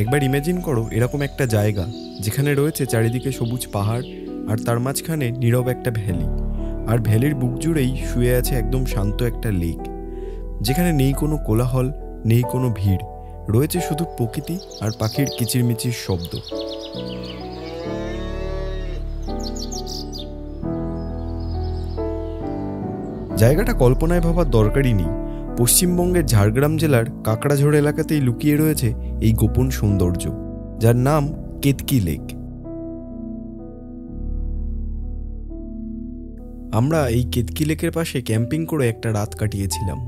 একবার ইমাজিন করো এরকম একটা জায়গা যেখানে রয়েছে চারিদিকে সবুজ পাহাড় আর তার মাঝখানে নীরব একটা ভ্যালি, আর ভ্যালির বুক জুড়েই শুয়ে আছে একদম শান্ত একটা লেক, যেখানে নেই কোনো কোলাহল, নেই কোনো ভিড়, রয়েছে শুধু প্রকৃতি আর পাখির কিচিরমিচির শব্দ। জায়গাটা কল্পনায় ভাবার দরকারই নেই। পশ্চিমবঙ্গের ঝাড়গ্রাম জেলার কাকড়াঝোড় এলাকাতেই লুকিয়ে রয়েছে এই গোপন সৌন্দর্য, যার নাম কেতকি লেক। আমরা এই কেতকি লেকের পাশে ক্যাম্পিং করে একটা রাত কাটিয়েছিলাম।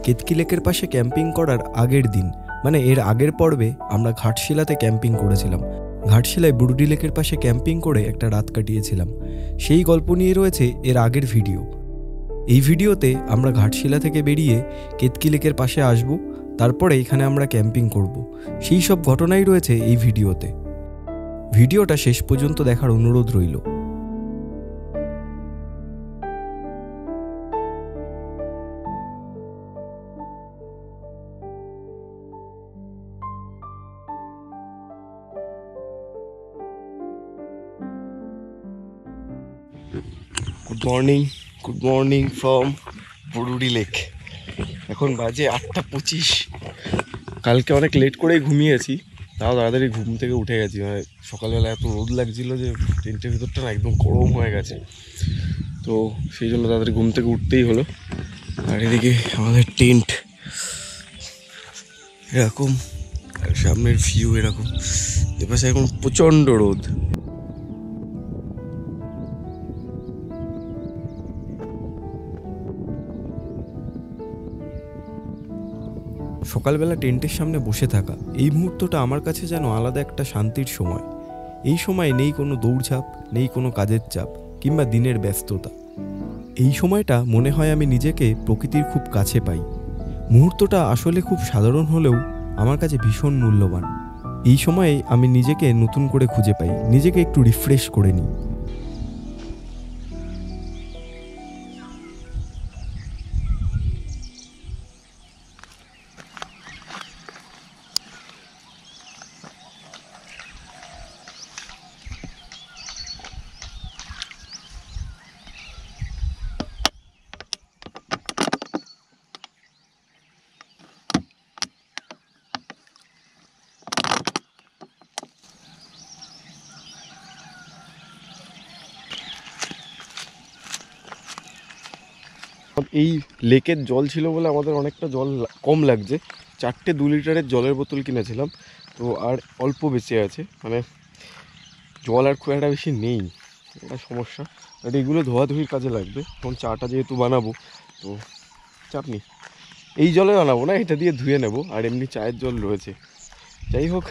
কেতকি লেকের পাশে ক্যাম্পিং করার আগের দিন, মানে এর আগের পর্বে আমরা ঘাটশিলাতে ক্যাম্পিং করেছিলাম। ঘাটশিলায় বুরুডি লেকের পাশে ক্যাম্পিং করে একটা রাত কাটিয়েছিলাম। সেই গল্প নিয়ে রয়েছে এর আগের ভিডিও। এই ভিডিওতে আমরা ঘাটশিলা থেকে বেরিয়ে কেতকি লেকের পাশে আসব, তারপরে এখানে আমরা ক্যাম্পিং করব। সেই সব ঘটনাই রয়েছে এই ভিডিওতে। ভিডিওটা শেষ পর্যন্ত দেখার অনুরোধ রইল। Good morning from Burudi lake. এখন বাজে 8:25। কালকে অনেক লেট করেই ঘুমিয়েছি, তাও তাড়াতাড়ি ঘুম থেকে উঠে গেছি। মানে সকালবেলা এত রোদ লাগছিল যে টেন্টের ভিতরটা না একদম গরম হয়ে গেছে, তো সেই জন্য তাড়াতাড়ি ঘুম থেকে উঠতেই হলো। আর এদিকে আমাদের টেন্ট এরকম, আর সামনের ভিউ এরকম। এপাশে এখন প্রচণ্ড রোদ। সকালবেলা টেন্টের সামনে বসে থাকা এই মুহূর্তটা আমার কাছে যেন আলাদা একটা শান্তির সময়। এই সময় নেই কোনো দৌড়ঝাঁপ, নেই কোনো কাজের চাপ কিংবা দিনের ব্যস্ততা। এই সময়টা মনে হয় আমি নিজেকে প্রকৃতির খুব কাছে পাই। মুহূর্তটা আসলে খুব সাধারণ হলেও আমার কাছে ভীষণ মূল্যবান। এই সময়ে আমি নিজেকে নতুন করে খুঁজে পাই, নিজেকে একটু রিফ্রেশ করে নিই। এই লেকের জল ছিল বলে আমাদের অনেকটা জল কম লাগছে। 4টে 2 লিটারের জলের বোতল কিনেছিলাম, তো আর অল্প বেঁচে আছে। মানে জল আর খুব একটা বেশি নেই, এটা সমস্যা। আর এগুলো ধোয়াধুয়ির কাজে লাগবে। এখন চাটা যেহেতু বানাবো, তো চাপ নেই, এই জলে বানাবো না, এটা দিয়ে ধুয়ে নেব। আর এমনি চায়ের জল রয়েছে। যাই হোক,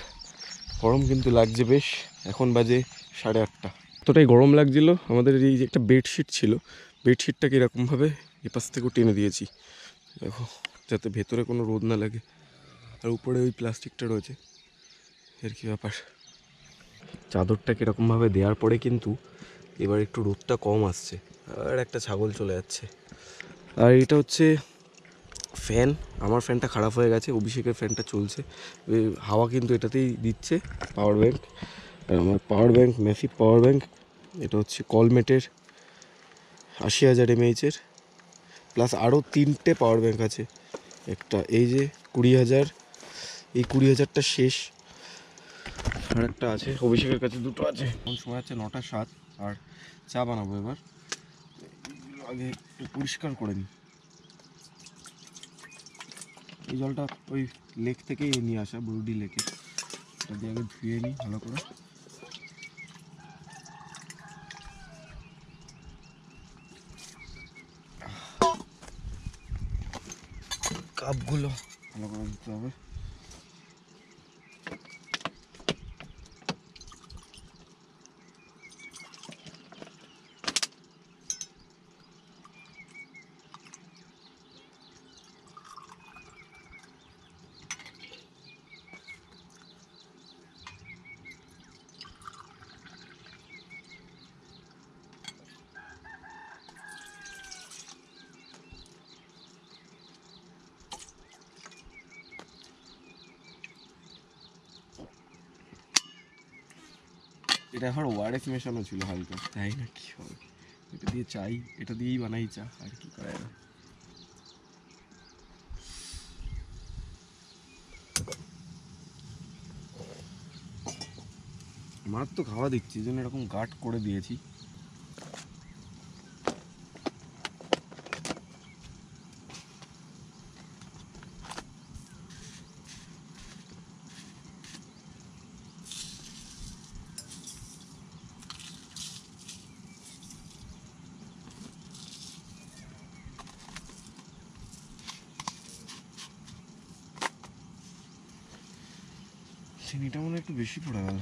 গরম কিন্তু লাগছে বেশ। এখন বাজে 8:30। এতটাই গরম লাগছিল, আমাদের এই যে একটা বেডশিট ছিল, বেডশিটটাকে এরকমভাবে এপাশ থেকেও টেনে দিয়েছি, দেখো, যাতে ভেতরে কোনো রোদ না লাগে। আর উপরে ওই প্লাস্টিকটা রয়েছে, এর কী ব্যাপার। চাদরটাকে এরকমভাবে দেওয়ার পরে কিন্তু এবার একটু রোদটা কম আসছে। আর একটা ছাগল চলে যাচ্ছে। আর এটা হচ্ছে ফ্যান। আমার ফ্যানটা খারাপ হয়ে গেছে, অভিষেকের ফ্যানটা চলছে। হাওয়া কিন্তু এটাতেই দিচ্ছে। পাওয়ার ব্যাংক, আর আমার power bank massive power bank. এটা হচ্ছে কলমেটের 80,000 mAh, প্লাস আরও 3টে পাওয়ার ব্যাংক আছে। একটা এই যে 20,000, এই 20,000টা শেষ। আর একটা আছে অভিষেকের কাছে, দুটো আছে। এখন সময় আছে 9:07। আর চা বানাবো এবার। আগে একটু পরিষ্কার করে নিই। এই জলটা ওই লেক থেকেই নিয়ে আসা, বুরুডি লেকে। এটা দিয়ে আগে ধুয়ে নিই ভালো করে। কাপগুলো ভালো করে দিতে হবে। এটা আবার ওয়ারেস মেশানো ছিল হালকা, তাই না কি হবে, এটা দিয়ে চাই, এটা দিয়েই বানাই চা, আর কি করা যাবে। মার তো খাওয়া দিচ্ছি, এই জন্য এরকম গাট করে দিয়েছি। চিনিটা মনে হয় একটু বেশি পড়ে গেল।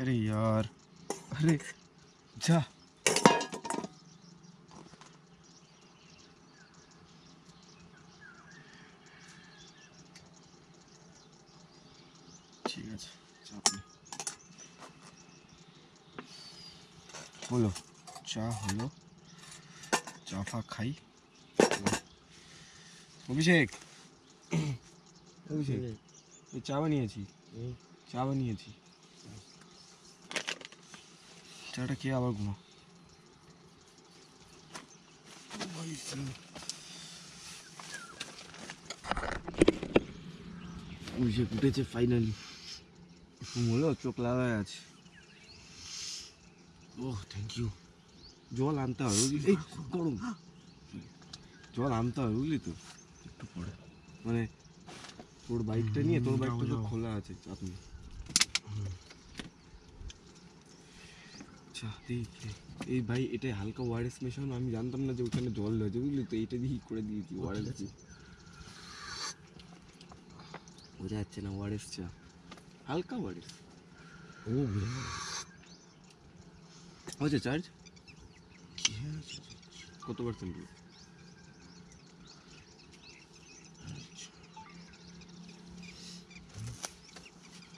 अरे यार, अरे जा। ঠিক আছে, চাপ নেই। হলো চা, হলো চা ফা খাই। অভিষেক, অভিষেক এই চা বানিয়েছি, চা বানিয়েছি, চাটা খেয়ে আবার ঘুমা। অভিষেক উঠেছে ফাইনালি, হলো চোখ লাগায় আছে। Oh thank you. জল আনতে হবে বুঝলি, এই গরম জল আনতে হবে বুঝলি তো, একটু পরে মানে তোর বাইকটা নিয়ে, তোর বাইকটা তো খোলা আছে, চাপ নেই। আচ্ছা দেখি এই ভাই, এটাই হালকা ওয়ারেস মেশানো, আমি জানতাম না যে ওখানে জল রয়েছে বুঝলি তো, এইটা দিয়েই করে দিয়েছি ওয়ারেস আছে, বোঝা যাচ্ছে না ওয়ারেস চা, হালকা ওয়ারেস। ও হয়েছে চার্জ কত পার্সেন্ট?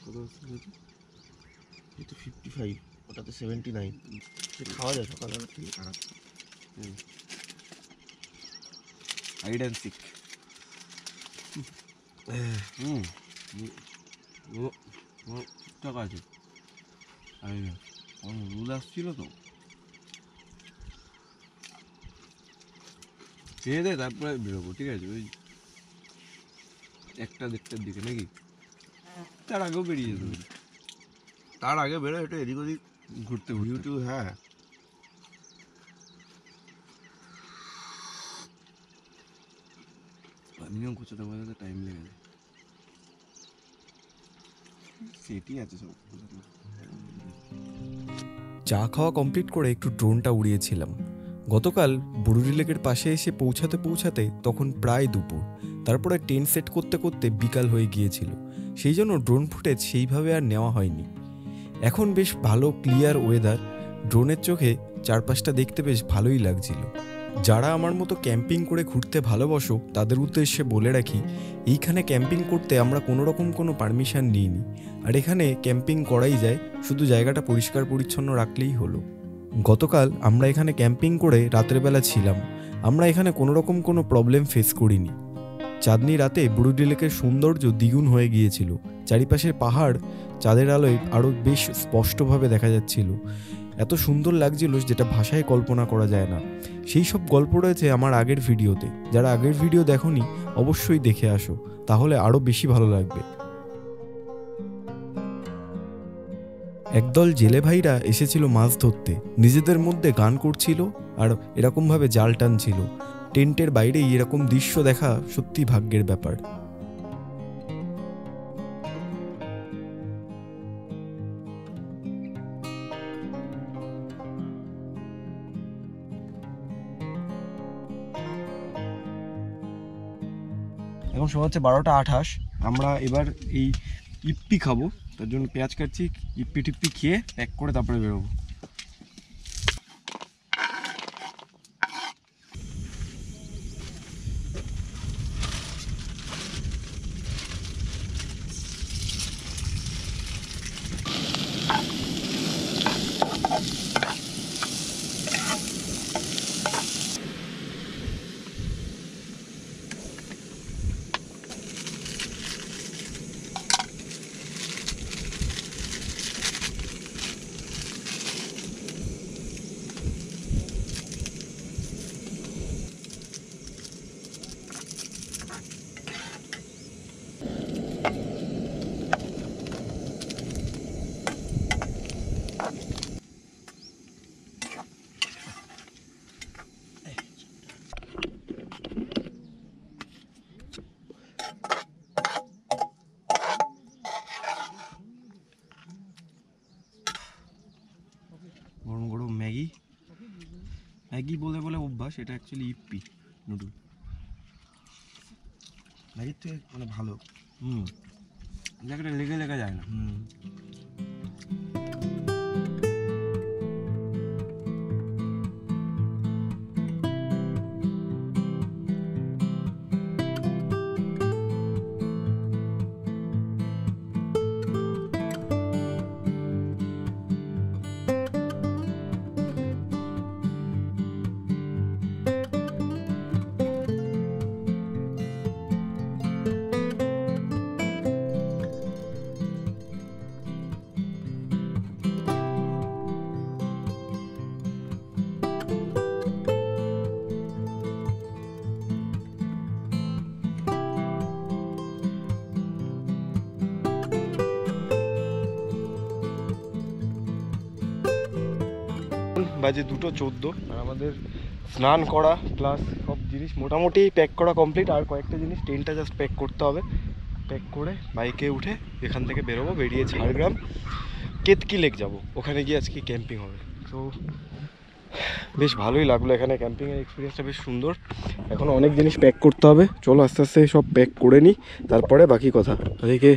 কত পার্সেন্ট হয়েছে? এই তো 55, ওটাতে 79। খাওয়া যায় সকালবেলা থেকে খারাপ। Hide and seek. ঠিকঠাক আছে, রুল আসছিল তো, খেয়ে দে তারপরে বেরোবো, ঠিক আছে? ওই 1-1:30টার দিকে নাকি, তার আগেও বেরিয়ে যেতে পারি। তার আগে বেরো, একটু এদিক ওদিক ঘুরতে ইউটিউব। হ্যাঁ মিনিমাম কোচাতে বোঝাতে টাইম লেগে যায়, সেটি আছে সব। চা খাওয়া কমপ্লিট করে একটু ড্রোনটা উড়িয়েছিলাম। গতকাল বুরুডি লেকের পাশে এসে পৌঁছাতে পৌঁছাতে তখন প্রায় দুপুর, তারপরে টেন্ট সেট করতে করতে বিকাল হয়ে গিয়েছিল, সেই জন্য ড্রোন ফুটেজ সেইভাবে আর নেওয়া হয়নি। এখন বেশ ভালো ক্লিয়ার ওয়েদার, ড্রোনের চোখে চারপাশটা দেখতে বেশ ভালোই লাগছিল। যারা আমার মতো ক্যাম্পিং করে ঘুরতে ভালোবাসো তাদের উদ্দেশ্যে বলে রাখি, এইখানে ক্যাম্পিং করতে আমরা কোনোরকম কোনো পারমিশন নিইনি, আর এখানে ক্যাম্পিং করাই যায়, শুধু জায়গাটা পরিষ্কার পরিচ্ছন্ন রাখলেই হলো। গতকাল আমরা এখানে ক্যাম্পিং করে রাতের বেলা ছিলাম, আমরা এখানে কোনোরকম কোনো প্রবলেম ফেস করিনি। চাঁদনি রাতে বুরুডি লেকের সৌন্দর্য দ্বিগুণ হয়ে গিয়েছিল, চারিপাশের পাহাড় চাঁদের আলোয় আরও বেশ স্পষ্টভাবে দেখা যাচ্ছিল। এত সুন্দর লাগছিল যেটা ভাষায় কল্পনা করা যায় না। সেই সব গল্প রয়েছে আমার আগের ভিডিওতে, যারা আগের ভিডিও দেখোনি অবশ্যই দেখে আসো, তাহলে আরও বেশি ভালো লাগবে। একদল জেলে ভাইরা এসেছিল মাছ ধরতে, নিজেদের মধ্যে গান করছিল আর এরকমভাবে জাল টানছিল। টেন্টের বাইরেই এরকম দৃশ্য দেখা সত্যি ভাগ্যের ব্যাপার। এখন সময় হচ্ছে 12টা 28। আমরা এবার এই ইপ্পি খাবো, তার জন্য পেঁয়াজ কাটছি। ইপ্পি টিপ্পি খেয়ে প্যাক করে তারপরে বেরোবো। গরম গরম ম্যাগি, ম্যাগি বলে বলে অভ্যাস, এটা অ্যাকচুয়ালি ইপ্পি নুডল। ম্যাগির থেকে মানে ভালো। জায়গাটা লেগে লেগে যায় না। বাজে 2:14 আর আমাদের স্নান করা প্লাস সব জিনিস মোটামুটি প্যাক করা কমপ্লিট। আর কয়েকটা জিনিস টেন্টটা জাস্ট প্যাক করতে হবে। প্যাক করে বাইকে উঠে এখান থেকে বেরোবো, বেরিয়ে ঝাড়গ্রাম কেতকি লেক যাবো, ওখানে গিয়ে আজকে ক্যাম্পিং হবে। তো বেশ ভালোই লাগলো, এখানে ক্যাম্পিংয়ের এক্সপিরিয়েন্সটা বেশ সুন্দর। এখন অনেক জিনিস প্যাক করতে হবে, চলো আস্তে আস্তে সব প্যাক করে নিই, তারপরে বাকি কথা। এদিকে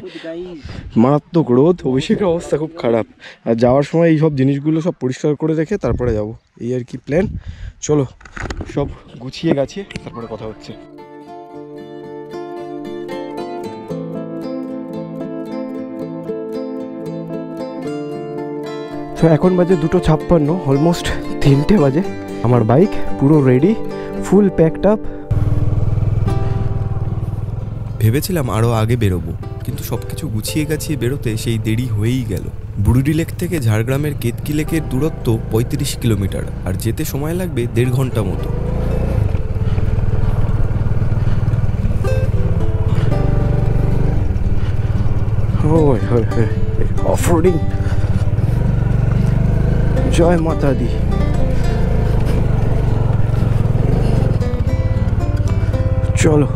মারাত্মক রোদ, অভিষেকের অবস্থা খুব খারাপ। আর যাওয়ার সময় এই সব জিনিসগুলো সব পরিষ্কার করে রেখে তারপরে যাব, এই আর কি প্ল্যান। চলো সব গুছিয়ে গাছিয়ে তারপরে কথা হচ্ছে। তো এখন বাজে 2:56, অলমোস্ট 3টে বাজে। আমার বাইক পুরো রেডি, ফুল প্যাকড আপ। ভেবেছিলাম আরও আগে বেরোবো, কিন্তু সব কিছু গুছিয়ে গাছিয়ে বেরোতে সেই দেরি হয়েই গেল। বুরুডি লেক থেকে ঝাড়গ্রামের কেতকি লেকের দূরত্ব 35 কিলোমিটার, আর যেতে সময় লাগবে 1.5 ঘন্টা মতো। অফরোডিং, জয় মাতা দি। চলো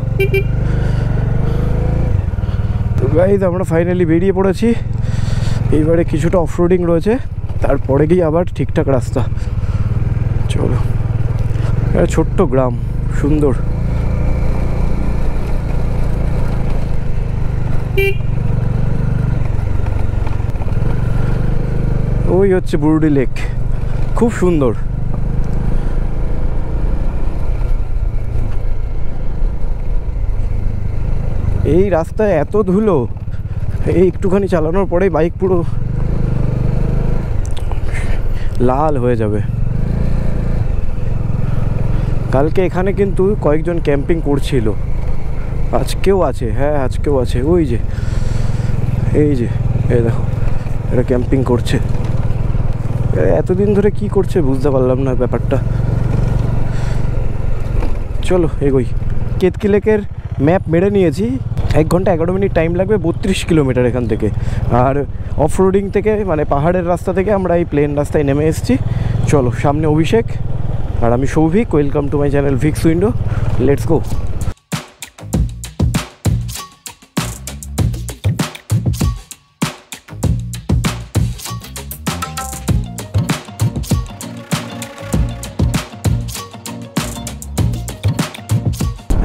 তো গাইস, আমরা ফাইনালি বেরিয়ে পড়েছি। এইবারে কিছুটা অফরোডিং রয়েছে, তারপরে গিয়ে আবার ঠিকঠাক রাস্তা। চলো, একটা ছোট্ট গ্রাম, সুন্দর। ওই হচ্ছে বুরুডি লেক, খুব সুন্দর। এই রাস্তায় এত ধুলো, এই একটুখানি চালানোর পরেই বাইক পুরো লাল হয়ে যাবে। কালকে এখানে কিন্তু কয়েকজন ক্যাম্পিং করছিল, আজকেও আছে। হ্যাঁ, আজকেও আছে। ওই যে এই দেখো, এরা ক্যাম্পিং করছে। এতদিন ধরে কি করছে বুঝতে পারলাম না ব্যাপারটা। চলো এগোই। কেতকি লেকের ম্যাপ মেরে নিয়েছি। 1 ঘন্টা 11 মিনিট টাইম লাগবে, 32 কিলোমিটার এখান থেকে। আর অফ রোডিং থেকে মানে পাহাড়ের রাস্তা থেকে আমরা এই প্লেন রাস্তায় নেমে এসেছি। চলো, সামনে অভিষেক আর আমি Souvik. Welcome to my channel Vicks window. Let's go.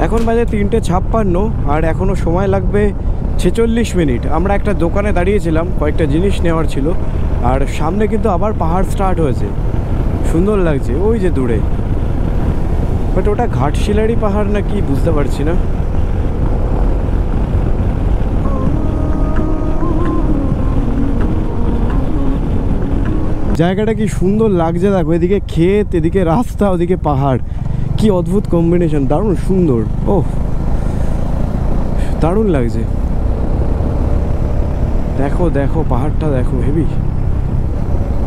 এখন বাজে 3:56 আর এখনও সময় লাগবে 46 মিনিট। আমরা একটা দোকানে দাঁড়িয়েছিলাম, কয়েকটা জিনিস নেওয়ার ছিল। আর সামনে কিন্তু আবার পাহাড় স্টার্ট হয়েছে, সুন্দর লাগছে ওই যে দূরে। বাট ওটা ঘাটশিলারি পাহাড় না কি বুঝতে পারছি না। জায়গাটা কি সুন্দর লাগছে দেখো, এদিকে ক্ষেত, এদিকে রাস্তা, ওদিকে পাহাড়। কি অদ্ভুত কম্বিনেশন, দারুণ সুন্দর। ওহ, দারুণ লাগছে। দেখো দেখো পাহাড়টা দেখো, হেভি।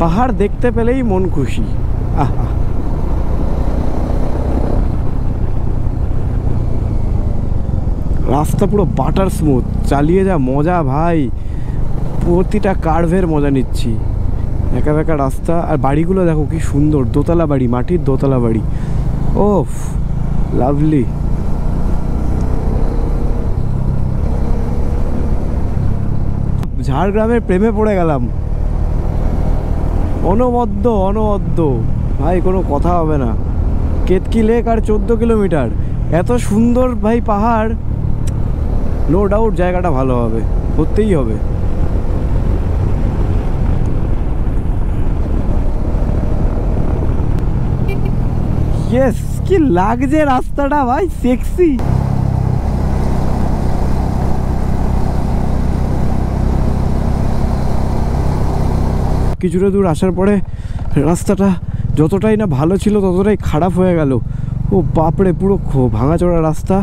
পাহাড় দেখতে পেলেই মন খুশি। আহা, রাস্তা পুরো বাটার স্মুথ, চালিয়ে যা মজা ভাই। প্রতিটা কার্ভের মজা নিচ্ছি। একা একা রাস্তা, আর বাড়িগুলো দেখো কি সুন্দর, দোতলা বাড়ি, মাটির দোতলা বাড়ি। ওফ, লাভলি। ঝাড়গ্রামের প্রেমে পড়ে গেলাম। অনবদ্য অনবদ্য ভাই, কোনো কথা হবে না। কেতকি লেক আর 14 কিলোমিটার, এত সুন্দর ভাই পাহাড়। নো ডাউট জায়গাটা ভালো হবে, করতেই হবে। ইয়েস, কি লাগছে রাস্তাটা ভাই, সেক্সি। কিছুটা দূর আসার পরে রাস্তাটা যতটাই না ভালো ছিল ততটাই খারাপ হয়ে গেল। ও বাপরে, পুরো ভাঙাচোরা রাস্তা,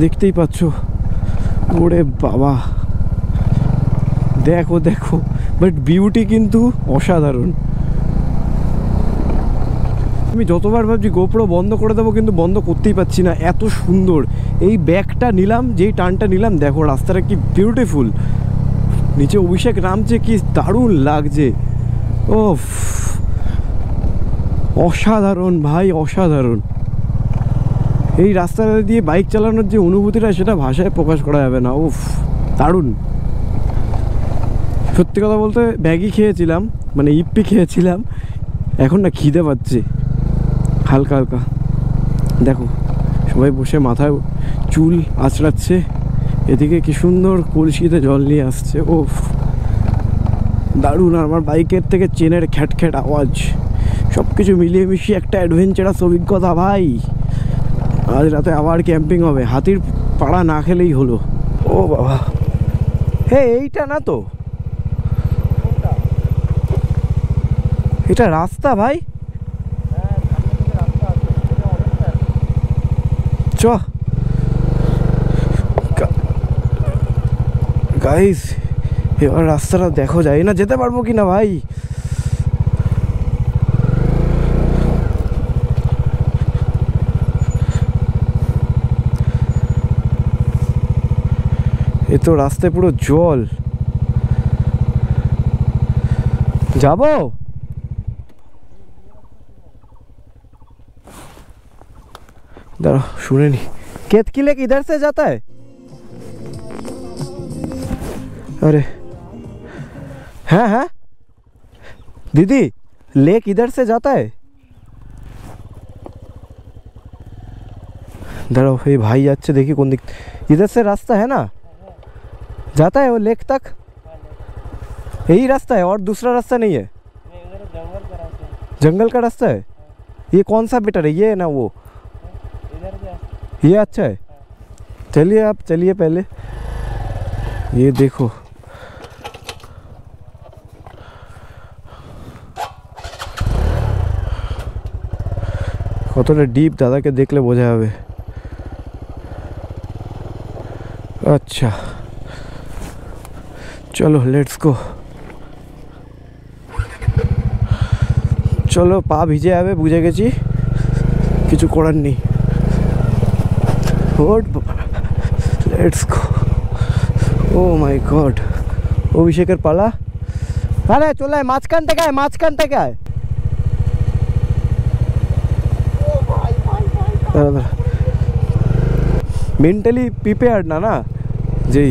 দেখতেই পাচ্ছ। ওরে বাবা, দেখো দেখো, বাট বিউটি কিন্তু অসাধারণ। আমি যতবার ভাবছি গোপ্রো বন্ধ করে দেবো, কিন্তু বন্ধ করতেই পারছি না, এত সুন্দর। এই ব্যাগটা নিলাম, যেই টার্নটা নিলাম, দেখো রাস্তাটা কি বিউটিফুল। নিচে অভিষেক নামছে, কি দারুণ লাগছে। ও অসাধারণ ভাই, অসাধারণ। এই রাস্তাটা দিয়ে বাইক চালানোর যে অনুভূতিটা, সেটা ভাষায় প্রকাশ করা যাবে না। উফ, দারুণ। সত্যি কথা বলতে ম্যাগি খেয়েছিলাম, মানে ইপ্পি খেয়েছিলাম, এখন না খিদে পাচ্ছে হালকা হালকা। দেখো সবাই বসে মাথায় চুল আঁচড়াচ্ছে, এদিকে কি সুন্দর কলসিতে জল নিয়ে আসছে। ওফ, দারুণ। আর আমার বাইকের থেকে চেনের খ্যাট খ্যাট আওয়াজ, সব কিছু মিলিয়ে মিশিয়ে একটা অ্যাডভেঞ্চারাস অভিজ্ঞতা ভাই। আজ রাতে আবার ক্যাম্পিং হবে, হাতির পাড়া না খেলেই হলো। ও বাবা, হে এইটা না তো, এটা রাস্তা ভাই। চ গাইস, এবার রাস্তাটা দেখো, যায় না যেতে পারবো কিনা ভাই। এ তো রাস্তায় পুরো জল। যাবো? दाঁড়াও শুনে নি। केतकी लेक इधर से जाता है? अरे हाँ हाँ दीदी, लेक इधर से जाता है? दाঁড়াও, ये भाई যাচ্ছে, देखिए कौन दिख। इधर से रास्ता है ना, जाता है वो लेक तक? यही रास्ता है और दूसरा रास्ता नहीं है? जंगल का रास्ता है। ये कौन सा बेटर है, ये है ना वो? ये अच्छा है। चलिए आप चलिए पहले। ये देखो কতটা ডিপ, দাদাকে দেখলে বোঝা যাবে। আচ্ছা চলো লেটস গো। চলো, পা ভিজে যাবে, বুঝে গেছি, কিছু করার নেই। Let's go. O my god, অভিষেকের পালা। আরে চলে আয়, মাঝখান থেকে আয়, মাঝখান থেকে আয়। মেন্টালি প্রিপেয়ার্ড না, না যে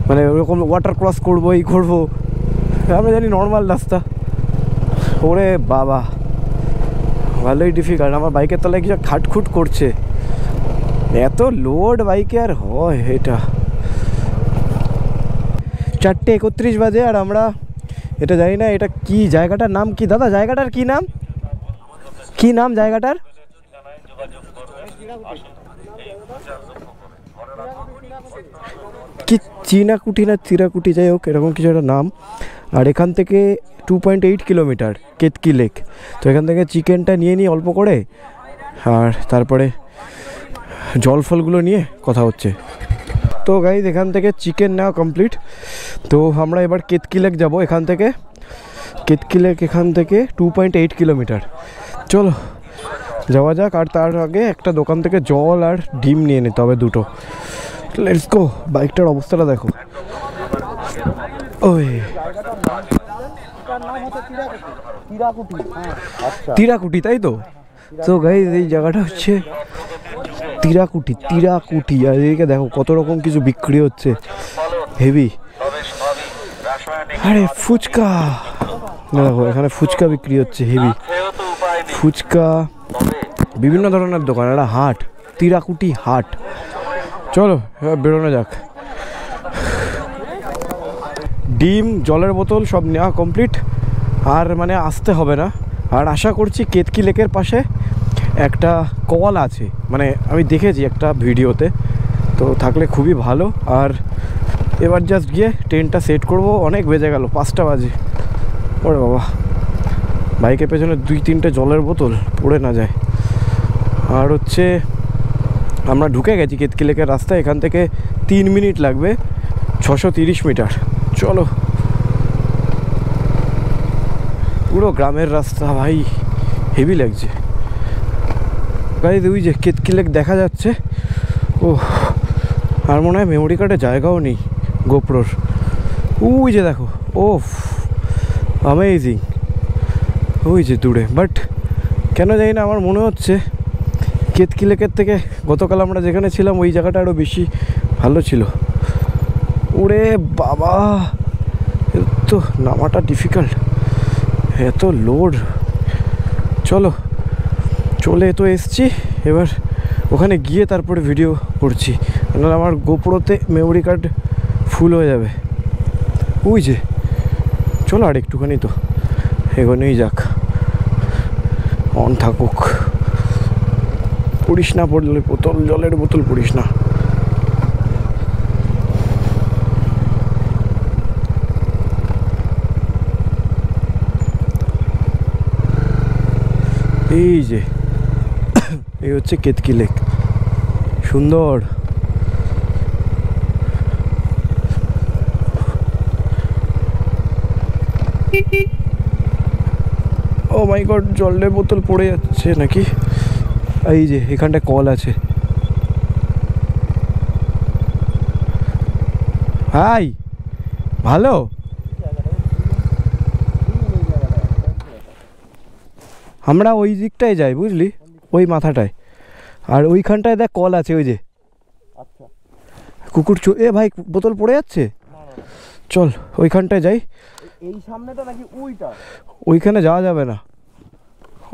মানে ওরকম ওয়াটার ক্রস করবো, এই করবো। আমরা জানি নর্মাল রাস্তা। ওরে বাবা, ভালোই ডিফিকাল্ট। আমার বাইকের তলায় কিছু খাটখুট করছে, এত লোড বাইকে আর হয় এটা। 4:31 বাজে আর আমরা এটা জানি না এটা কি, জায়গাটার নাম কি দাদা? জায়গাটার কি নাম? কি নাম জায়গাটার? কি চিনাকুটি না চিরাকুটি, যাই হোক এরকম কিছু একটা নাম। আর এখান থেকে 2.8 কিলোমিটার কেতকি লেক। তো এখান থেকে চিকেনটা নিয়ে নিই অল্প করে, আর তারপরে জল ফলগুলো নিয়ে কথা হচ্ছে। তো গাইজ এখান থেকে চিকেন নেওয়া কমপ্লিট। তো আমরা এবার কেতকি লেক যাবো। এখান থেকে কেতকি লেক এখান থেকে 2.8 কিলোমিটার। চলো যাওয়া যাক। আর তার আগে একটা দোকান থেকে জল আর ডিম নিয়ে নিতে হবে দুটো। Let's go. বাইকটার অবস্থাটা দেখো। ওই তিরাকুটি, তাই তো? তো গাইজ এই জায়গাটা হচ্ছে তিরাকুটি, তিরাকুটি। আর এদিকে দেখো কত রকম কিছু বিক্রি হচ্ছে, হেভি। আরে ফুচকা দেখো, এখানে ফুচকা বিক্রি হচ্ছে, হেভি ফুচকা, বিভিন্ন ধরনের দোকান। একটা হাট, তিরাকুটি হাট। চলো এবার বেরোনো যাক। ডিম, জলের বোতল সব নেওয়া কমপ্লিট। আর মানে আসতে হবে না। আর আশা করছি কেতকি লেকের পাশে একটা কল আছে, মানে আমি দেখেছি একটা ভিডিওতে, তো থাকলে খুবই ভালো। আর এবার জাস্ট গিয়ে ট্রেনটা সেট করব। অনেক বেজে গেল, 5টা বাজে। ওরে বাবা, বাইকের পেছনে 2-3টে জলের বোতল পড়ে না যায়। আর হচ্ছে আমরা ঢুকে গেছি কেতকি লেকের রাস্তায়। এখান থেকে 3 মিনিট লাগবে, 630 মিটার। চলো, পুরো গ্রামের রাস্তা ভাই, হেভি লাগছে। গাইজ ওই যে কেতকি লেক দেখা যাচ্ছে। ও, আর মনে হয় মেমোরি কার্ডে জায়গাও নেই গোপ্রোর। ওই যে দেখো, ও অ্যামেজিং, ওই যে দূরে। বাট কেন জানি না আমার মনে হচ্ছে কেতকি লেকের থেকে গতকাল আমরা যেখানে ছিলাম ওই জায়গাটা আরও বেশি ভালো ছিল। ওরে বাবা, তো নামাটা ডিফিকাল্ট, এত লোড। চলো, চলে তো এসছি। এবার ওখানে গিয়ে তারপরে ভিডিও করছি, নাহলে আমার গোপ্রোতে মেমোরি কার্ড ফুল হয়ে যাবে। ওই যে, চলো আর একটুখানি তো এগোনেই যাক, অন থাকুক। পড়িস না, পড়লে বোতল, জলের বোতল পড়িস না। এই যে এই হচ্ছে কেতকি লেক, সুন্দর। ও মাই গড, জলের বোতল পড়ে যাচ্ছে নাকি? এই যে এখানটায় কল আছে। হাই, ভালো। আমরা ওই দিকটায় যাই, বুঝলি, ওই মাথাটায়। আর ওইখানটায় দেখ কল আছে, ওই যে। আচ্ছা, কুকুর এ ভাই, বোতল পড়ে যাচ্ছে। চল ওইখানটায় যাই। এই সামনেটা নাকি ওইটা? ওইখানে যাওয়া যাবে না,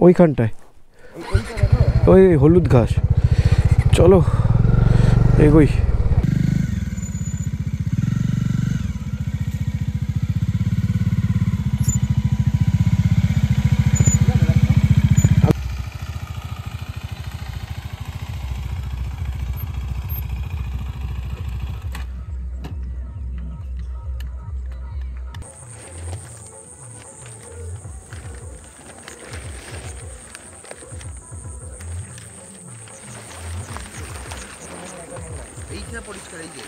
ওইখানটায়, ওই হলুদ ঘাস। চলো এগোই। এইটা পরিষ্কার, এই যে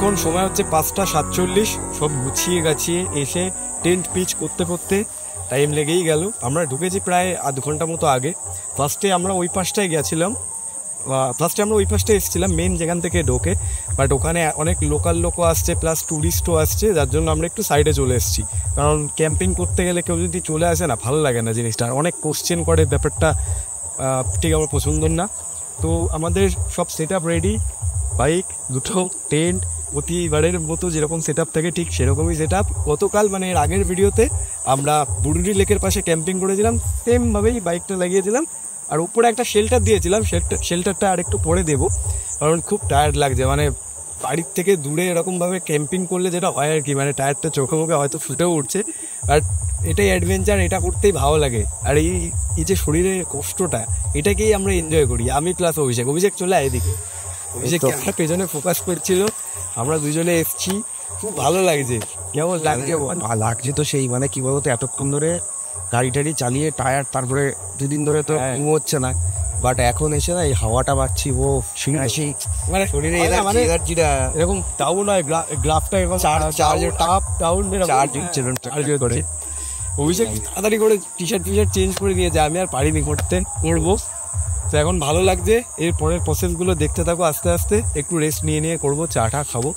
এখন সময় হচ্ছে 5:47, সব গুছিয়ে গাছিয়ে এসে টেন্ট পিচ করতে করতে টাইম লেগেই গেল। আমরা ঢুকেছি প্রায় আধ ঘন্টা মতো আগে। ফার্স্টে আমরা ওই পাশটায় এসেছিলাম মেন যেখান থেকে ঢোকে, বাট ওখানে অনেক লোকাল লোকও আসছে প্লাস ট্যুরিস্টও আসছে, যার জন্য আমরা একটু সাইডে চলে এসেছি। কারণ ক্যাম্পিং করতে গেলে কেউ যদি চলে আসে না, ভালো লাগে না জিনিসটা, অনেক কোশ্চেন করে, ব্যাপারটা ঠিক আমার পছন্দ না। তো আমাদের সব সেট আপ রেডি, বাইক দুটো, টেন্ট, প্রতিবারের মতো যেরকম সেট আপ থাকে ঠিক সেরকমই সেট আপ। গতকাল মানে এর আগের ভিডিওতে আমরা বুড়ুরি লেকের পাশে ক্যাম্পিং করেছিলাম, সেমভাবেই বাইকটা লাগিয়েছিলাম, আর উপরে একটা শেল্টার দিয়েছিলাম। শেল্টারটা আরেকটু পরে দেবো, কারণ খুব টায়ার্ড লাগছে, মানে বাড়ির থেকে দূরে এরকমভাবে ক্যাম্পিং করলে যেটা হয় আর কি, মানে টায়ারটা চোখে মুখে হয়তো ফুটেও উঠছে। আর এটাই অ্যাডভেঞ্চার, এটা করতেই ভালো লাগে। আর এই যে শরীরের কষ্টটা, এটাকেই আমরা এনজয় করি, আমি প্লাস অভিষেক চলে আয় এদিকে। অভিষেক ক্যামেরা পেছনে ফোকাস করছিল, আমরা দুজনে এসছি, খুব ভালো লাগছে। কেমন লাগছে? লাগছে তো সেই, মানে কি বলতো, এতক্ষণ ধরে গাড়ি টাড়ি চালিয়ে টায়ার, তারপরে দুদিন ধরে তো হচ্ছে না, বাট এখন এসে না এই হাওয়াটা পাচ্ছি, ও সেই মানে শরীরে এনার্জিটা এরকম তাও নয়, গ্রাফটা এরকম চার্জ করে। অভিষেক তাড়াতাড়ি করে টি শার্ট চেঞ্জ করে নিয়েছে, আমি আর পারিনি করবো। তো এখন ভালো লাগছে, এর পরের প্রসেসগুলো দেখতে থাকো আস্তে আস্তে, একটু রেস্ট নিয়ে করবো, চাটা খাবো,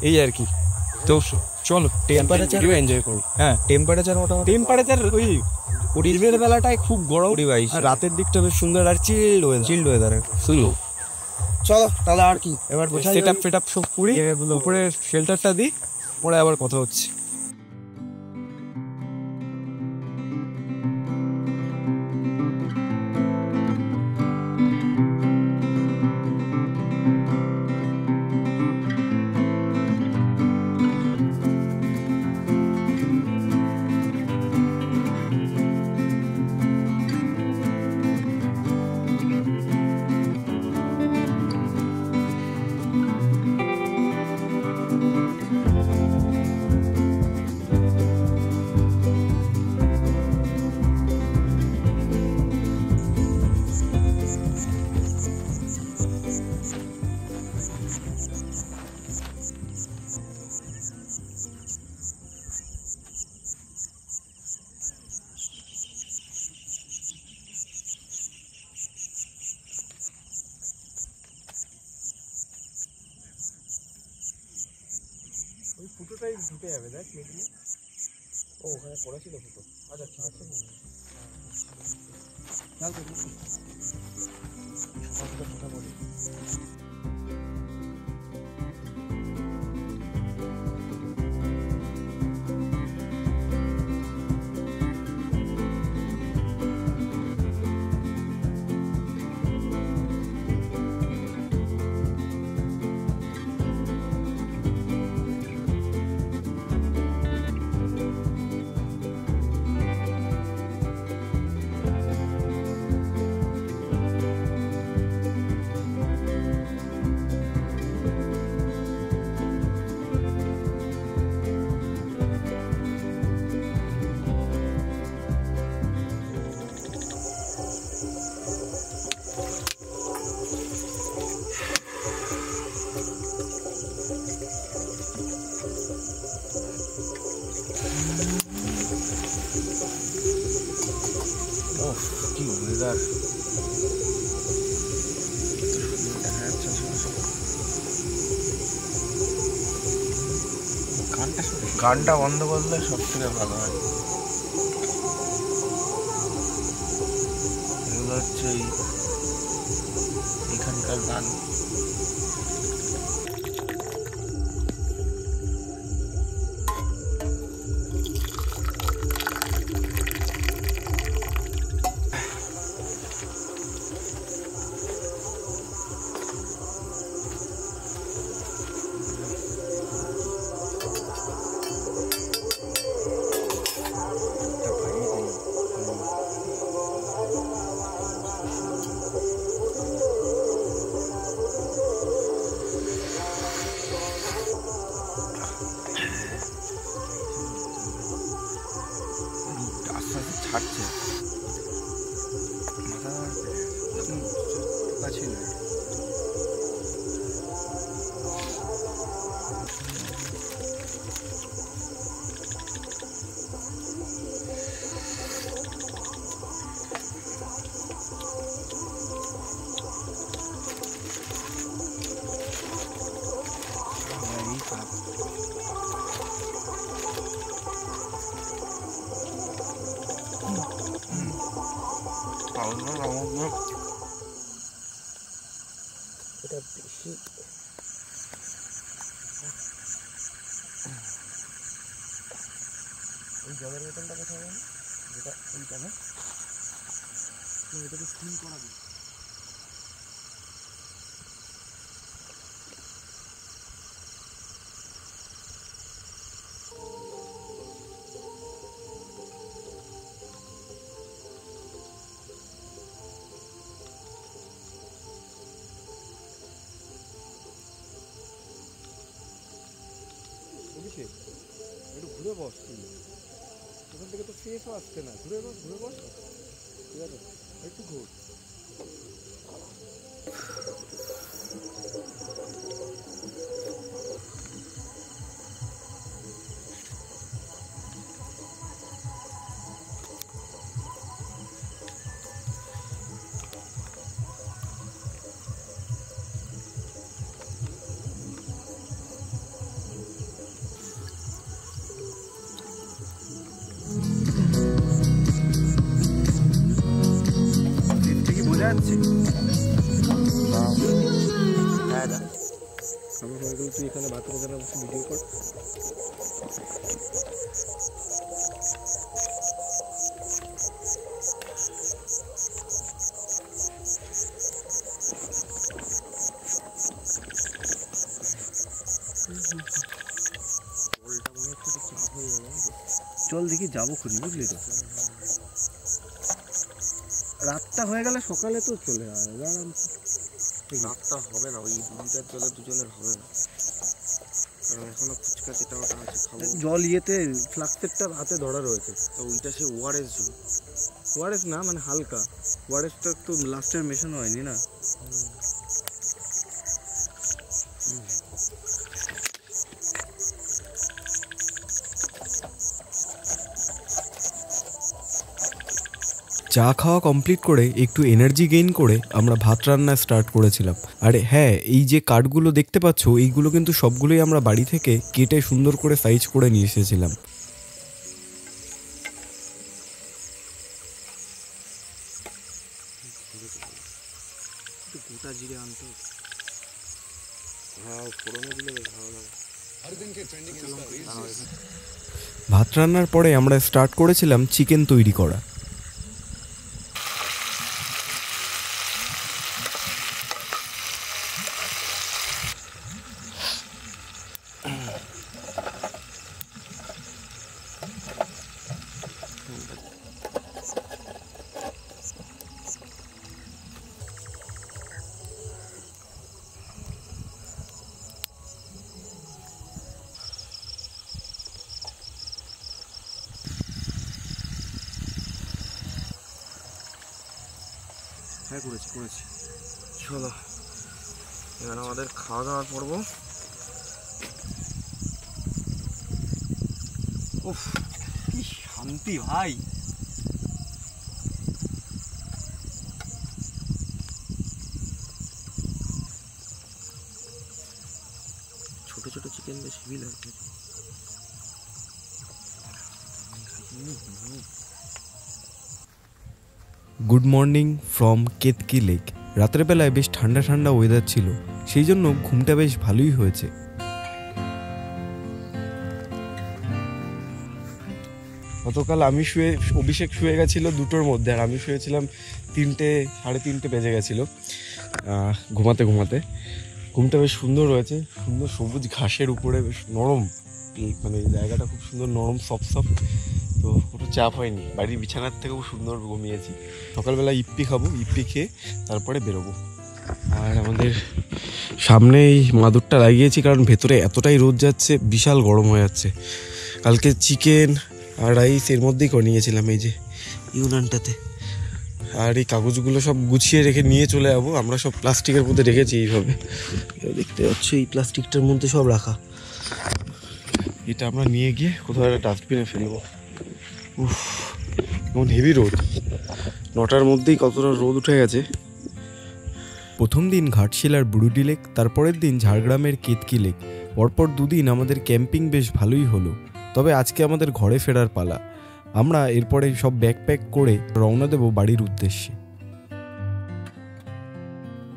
এই আর কি। তো চলো টেম্পারেচার এনজয় করো। হ্যাঁ, টেম্পারেচার ওই দিনের বেলাটায় খুব গরম, আর রাতের দিকটা বেশ সুন্দর, আর চিল্ড ওয়েদার শুরু। চলো তাহলে আর কি, এবার সেট আপ সব করি, উপরে শেল্টারটা দিই, পরে আবার কথা হচ্ছে। ওই ফুটোটাই ঢুকে যাবে, দেখ মিডিলে। ও ওখানে পড়েছিল ফুটো, আচ্ছা ঠিক আছে। কথা বলি। কি ওয়েদার, গানটা বন্ধ করলে সব থেকে ভালো হয়। এগুলো হচ্ছে এখানকার গান। ছাড়ছে মাথা এটা বেশি এই জলের বোতলটা কোথায় গেল? যেটা এইটা না, এটাকে সিল করা যায়। একটু ঘুরে বস, তুই ওখান থেকে তো ফেসও আসছে না। ঘুরে বস, ঘুরে বস, ঠিক আছে? একটু ঘুর। বোঝা যাচ্ছে? হ্যাঁ দা, আমার হয়ে গেলে তুই এখানে ভাত করে বসে ভিডিও কর। চল দেখি যাবো খুঁজি, বুঝলি তো? রাতটা হয়ে গেলে সকালে তো চলে আসবে আরামসে। রাতটা হবে না, ওই 2 লিটার জলে দুজনের হবে না, কারণ এখনো ফুচকা যেটা ওটা আছে খাবো। জল ইয়েতে ফ্লাক্সেরটা হাতে ধরা রয়েছে। তো ওইটা সে ওআরএস জল। ওয়ারেস না, মানে হালকা ওয়ারেসটা তো লাস্টের মেশানো হয়নি না। চা খাওয়া কমপ্লিট করে একটু এনার্জি গেইন করে আমরা ভাত রান্না স্টার্ট করেছিলাম। আরে হ্যাঁ, এই যে কাঠগুলো দেখতে পাচ্ছ, এইগুলো কিন্তু সবগুলোই আমরা বাড়ি থেকে কেটে সুন্দর করে সাইজ করে নিয়ে এসেছিলাম। গোটা জিরে আনতে, হ্যাঁ ফোড়নে দিলে বেশ ভালো লাগে। ভাত রান্নার পরে আমরা স্টার্ট করেছিলাম চিকেন তৈরি করা। হ্যাঁ করেছি। চলো এবার আমাদের খাওয়া দাওয়ার পর্ব। উফ, কি শান্তি ভাই। ছোট ছোট চিকেন বেশ হেভি লাগে। Good morning from Ketaki lake. রাতের বেলায় বেশ ঠান্ডা ঠান্ডা ওয়েদার ছিল, সেই জন্য ঘুমটা বেশ ভালোই হয়েছে। গতকাল আমি অভিষেক শুয়ে গেছিলো 2টোর মধ্যে, আর আমি শুয়েছিলাম 3টে, 3:30 বেজে গেছিলো ঘুমাতে ঘুমাতে। ঘুমটা বেশ সুন্দর হয়েছে, সুন্দর সবুজ ঘাসের উপরে বেশ নরম, মানে জায়গাটা খুব সুন্দর নরম সফট, তো কোনো চাপ হয়নি। বাড়ির বিছানার থেকেও সুন্দর ঘুমিয়েছি। সকালবেলা ইপ্পি খাবো, ইপ্পি খেয়ে তারপরে বেরোবো। আর আমাদের সামনে এই মাদুরটা লাগিয়েছি, কারণ ভেতরে এতটাই রোদ যাচ্ছে, বিশাল গরম হয়ে যাচ্ছে। কালকে চিকেন আর রাইস এর মধ্যেই করে নিয়েছিলাম এই যে ইউনানটাতে। আর এই কাগজগুলো সব গুছিয়ে রেখে নিয়ে চলে যাবো। আমরা সব প্লাস্টিকের মধ্যে রেখেছি এইভাবে, দেখতে পাচ্ছ এই প্লাস্টিকটার মধ্যে সব রাখা। এটা আমরা নিয়ে গিয়ে কোথাও একটা ডাস্টবিনে ফেলবো। উফ, এমন হেভি রোদ, 9টার মধ্যেই কতটা রোদ উঠে গেছে। প্রথম দিন ঘাটশিলার বুড়ুডি লেক, তারপরের দিন ঝাড়গ্রামের কেতকি লেক। পরপর 2 দিন আমাদের ক্যাম্পিং বেশ ভালোই হলো। তবে আজকে আমাদের ঘরে ফেরার পালা। আমরা এরপরে সব ব্যাগ প্যাক করে রওনা দেব বাড়ির উদ্দেশ্যে।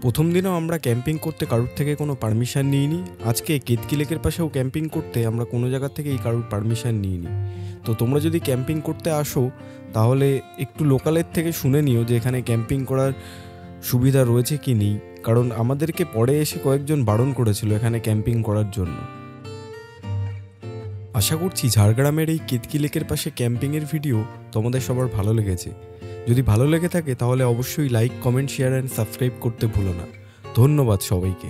প্রথম দিনও আমরা ক্যাম্পিং করতে কারোর থেকে কোনো পারমিশন নিইনি। আজকে কেতকি লেকের পাশেও ক্যাম্পিং করতে আমরা কোনো জায়গা থেকেই কারোর পারমিশন নিইনি। তো তোমরা যদি ক্যাম্পিং করতে আসো তাহলে একটু লোকালের থেকে শুনে নিও যে এখানে ক্যাম্পিং করার সুবিধা রয়েছে কি নেই, কারণ আমাদেরকে পরে এসে কয়েকজন বারণ করেছিল এখানে ক্যাম্পিং করার জন্য। আশা করছি ঝাড়গ্রামের এই কেতকি লেকের পাশে ক্যাম্পিংয়ের ভিডিও তোমাদের সবার ভালো লেগেছে। যদি ভালো লেগে থাকে তাহলে অবশ্যই like, comment, share and subscribe করতে ভুলো না। ধন্যবাদ সবাইকে।